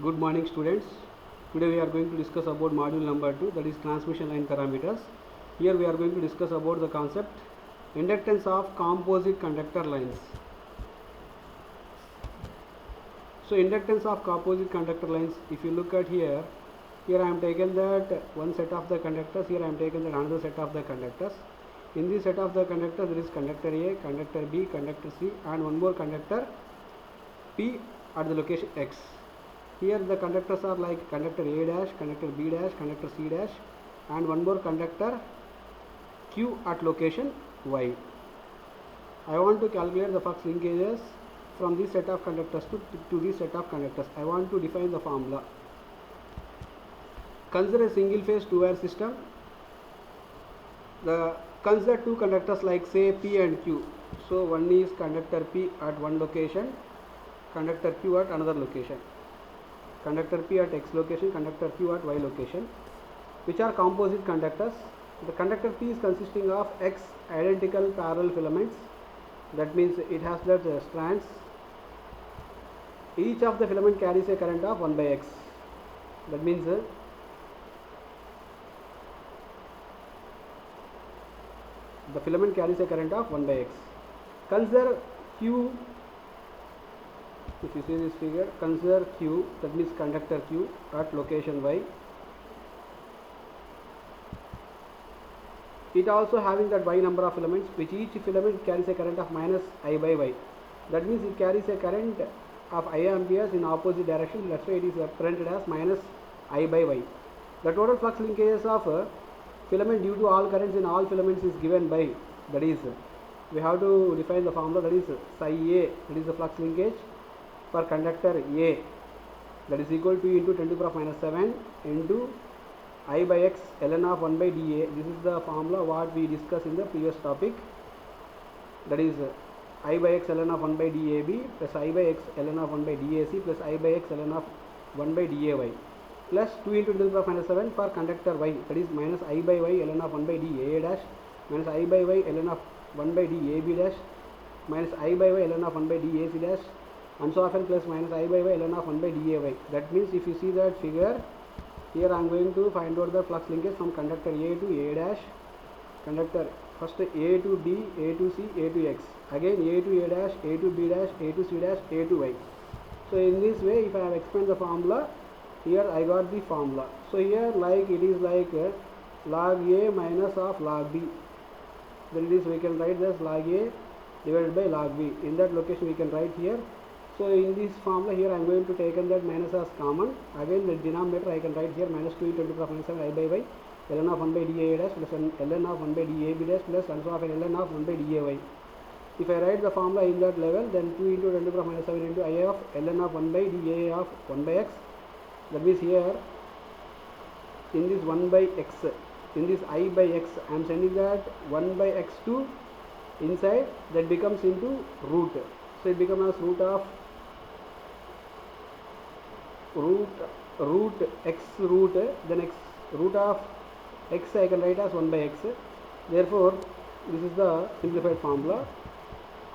Good morning students. Today we are going to discuss about module number 2, that is transmission line parameters. Here we are going to discuss about the concept inductance of composite conductor lines. So inductance of composite conductor lines, if you look at here I am taken that one set of the conductors, here I am taken that another set of the conductors. In this set of the conductors there is conductor A, conductor B, conductor C and one more conductor P at the location X. Here the conductors are like conductor A dash, conductor B dash, conductor C dash and one more conductor Q at location Y. I want to calculate the flux linkages from this set of conductors to this set of conductors. I want to define the formula. Consider a single phase two-wire system. Consider two conductors like say P and Q. So one is conductor P at one location, conductor Q at another location. Conductor P at X location, conductor Q at Y location, which are composite conductors. The conductor P is consisting of X identical parallel filaments. That means it has that strands. Each of the filament carries a current of 1 by X. That means the filament carries a current of 1 by X. Consider Q. If you see this figure, consider Q, that means conductor Q at location Y. It also having that Y number of filaments, which each filament carries a current of minus I by Y. That means it carries a current of I amperes in opposite direction. That's why it is represented as minus I by Y. The total flux linkages of filament due to all currents in all filaments is given by, that is, we have to define the formula, that is psi A, that is the flux linkage for conductor A, that is equal to into 10 to the power of minus 7 into I by X ln of 1 by dA. This is the formula what we discussed in the previous topic, that is I by X ln of 1 by dAB plus I by X ln of 1 by dAC plus I by X ln of 1 by dAY plus 2 into 10 to the power of minus 7 for conductor Y, that is minus I by Y ln of 1 by dA dash minus I by Y ln of 1 by dAB dash minus I by Y ln of 1 by dAC dash and so often plus minus I by Y ln of 1 by dAY. That means if you see that figure, here I am going to find out the flux linkage from conductor A to A dash, conductor first A to B, A to C, A to X, again A to A dash, A to B dash, A to C dash, A to Y. So in this way, if I have expanded the formula, here I got the formula. So here like it is like log A minus of log B. Then it is, we can write this log A divided by log B. In that location we can write here. So in this formula here I am going to take that minus as common. Again the denominator I can write here minus 2 into 10 to the power minus 7 I by Y ln of 1 by dA dash plus ln of 1 by dAB dash plus and so often ln of 1 by dAY. If I write the formula in that level, then 2 into 10 to the power minus 7 into I of ln of 1 by dA of 1 by X. That means here in this 1 by X, in this I by X, I am sending that 1 by X to inside, that becomes into root. So it becomes as root X root, then X root of X I can write as 1 by X. Therefore this is the simplified formula.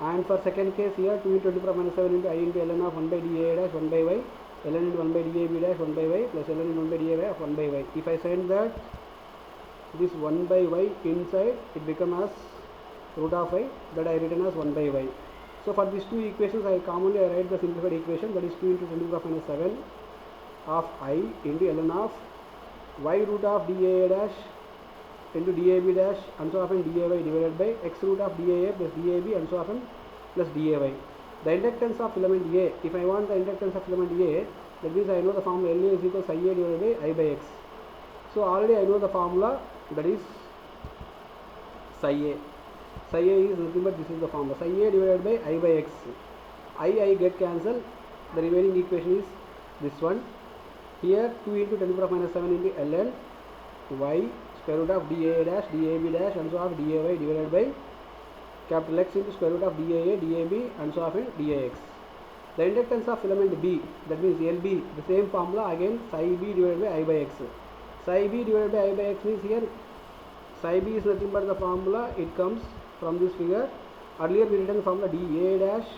And for second case here 2 into 10 to the power minus 7 into I into ln of 1 by dA dash 1 by Y ln into 1 by dAB dash 1 by Y plus ln into 1 by dAY of 1 by Y. If I send that this 1 by Y inside, it becomes as root of I, that I written as 1 by Y. So for these two equations I commonly write the simplified equation, that is 2 into 10 to the power minus 7 of I into ln of Y root of dA dash into dAB dash and so often dAY divided by X root of dAA plus dAB and so often plus dAY. The inductance of filament A, if I want the inductance of filament A, that means I know the formula LA is equal to psi A divided by I by X. So already I know the formula, that is psi A. Psi A is nothing but this is the formula, psi A divided by I by X. I get cancelled, the remaining equation is this one. Here 2 into 10 to the power minus 7 into ln Y square root of dA dash, dAB dash and so on dAY divided by capital X into square root of dAA, dAB and so on dAX. The inductance of filament B, that means LB, the same formula again psi B divided by I by X. Psi B divided by I by X means here psi B is nothing but the formula, it comes from this figure. Earlier we written the formula dA dash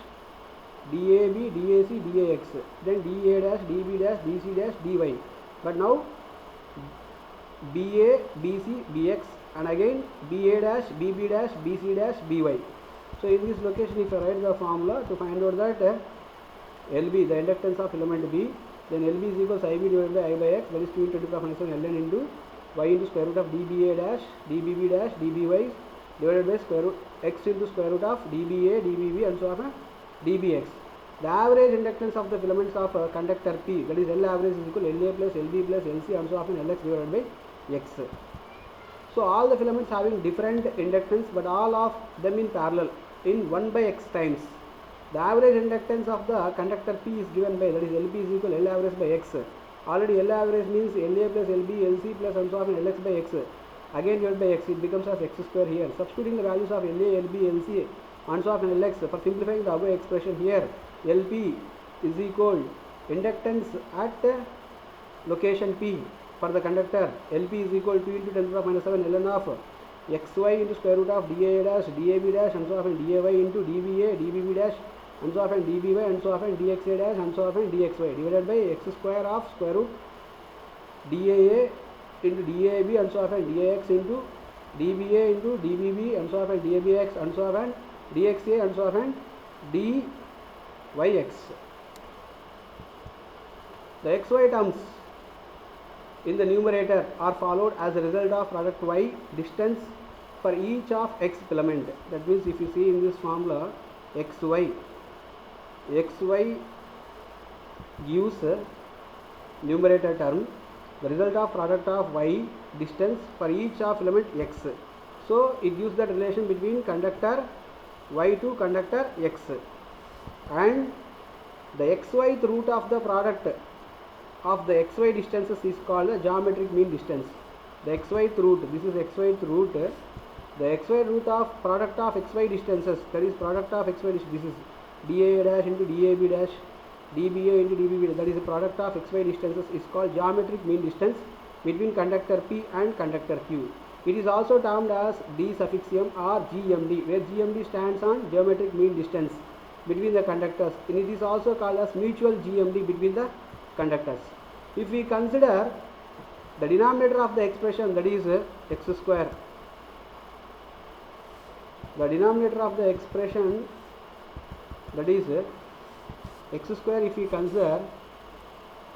DAB, DAC, DAX, then DA dash, DB dash, DC dash, DY. But now BA, BC, BX, and again BA dash, BB dash, BC dash, BY. So in this location, if I write the formula to find out that LB, the inductance of filament B, then LB is equals IB divided by I by X, that is 2 into 10 to the power minus 7 ln into Y into square root of DBA dash, DBB dash, DBY divided by square root X into square root of DBA, DBB and so on DBX. The average inductance of the filaments of conductor P, that is L average is equal to LA plus LB plus LC and so on LX divided by X. So all the filaments having different inductance, but all of them in parallel in 1 by X times. The average inductance of the conductor P is given by, that is LP is equal to L average by X. Already L average means LA plus LB, LC plus and so on LX by X. Again divided by X, it becomes as X square here. Substituting the values of LA, LB, LC and so on LX for simplifying the above expression here, LP is equal inductance at location P for the conductor. LP is equal to 2 into 10 to the power minus 7 ln of XY into square root of DA dash, DAB dash and so on DAY into DBA, DBB dash and so on DBY and so on DXA dash and so on DXY divided by X square of square root DAA into DAB and so on DAX into DBA into DBB and so on DABX and so on DXA and so on DYX. The XY terms in the numerator are followed as a result of product Y distance for each of X filament. That means if you see in this formula XY gives numerator term the result of product of Y distance for each of filament X. So it gives that relation between conductor Y to conductor X, and the XY root of the product of the XY distances is called the geometric mean distance. The XY root, this is XY root, the XY root of product of XY distances, that is product of XY distance, this is DA dash into DAB dash, DBA into DBB, that is the product of XY distances is called geometric mean distance between conductor P and conductor Q. It is also termed as D suffix M or GMD, where GMD stands on geometric mean distance between the conductors, and it is also called as mutual GMD between the conductors. If we consider the denominator of the expression, that is X square, the denominator of the expression, that is X square, if we consider,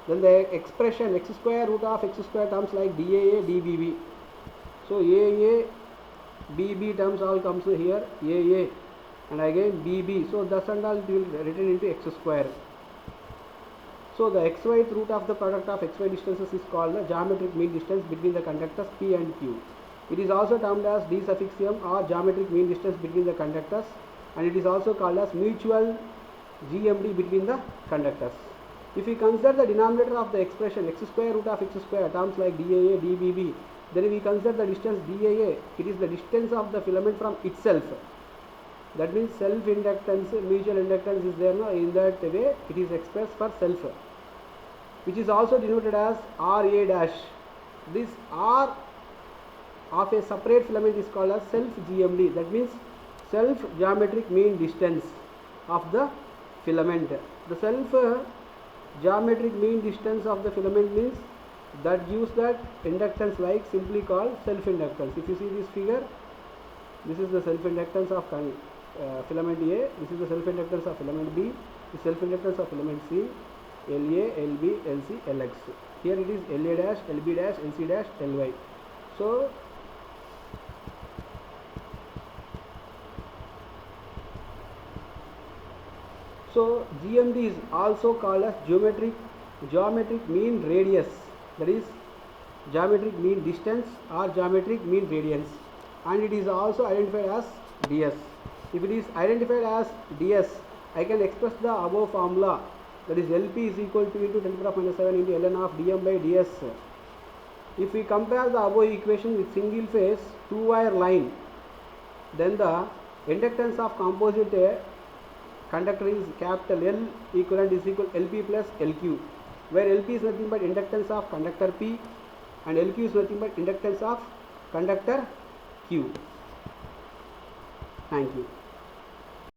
then the expression X square root of X square terms like DAA, DBB. So AA, BB terms all comes here, AA and again BB. So thus and all it will written into X square. So the XY root of the product of XY distances is called the geometric mean distance between the conductors P and Q. It is also termed as D suffix M or geometric mean distance between the conductors, and it is also called as mutual GMD between the conductors. If we consider the denominator of the expression X square root of X square terms like DAA, DBB, then we consider the distance DAA, it is the distance of the filament from itself. That means self inductance, mutual inductance is there now, in that way it is expressed for self, which is also denoted as RA dash. This R of a separate filament is called as self GMD, that means self geometric mean distance of the filament. The self geometric mean distance of the filament means that gives that inductance like simply called self inductance. If you see this figure, this is the self inductance of filament A, this is the self inductance of filament B, the self inductance of filament C, LA, LB, LC, LX. Here it is LA dash, LB dash, LC dash, LY. So GMD is also called as geometric mean radius, that is geometric mean distance or geometric mean radiance, and it is also identified as DS. If it is identified as DS, I can express the above formula, that is LP is equal to 2 into 10 to the power minus 7 into ln of dm by ds. If we compare the above equation with single phase 2-wire line, then the inductance of composite conductor is capital L equivalent is equal LP plus LQ, where LP is nothing but inductance of conductor P and LQ is nothing but inductance of conductor Q. Thank you.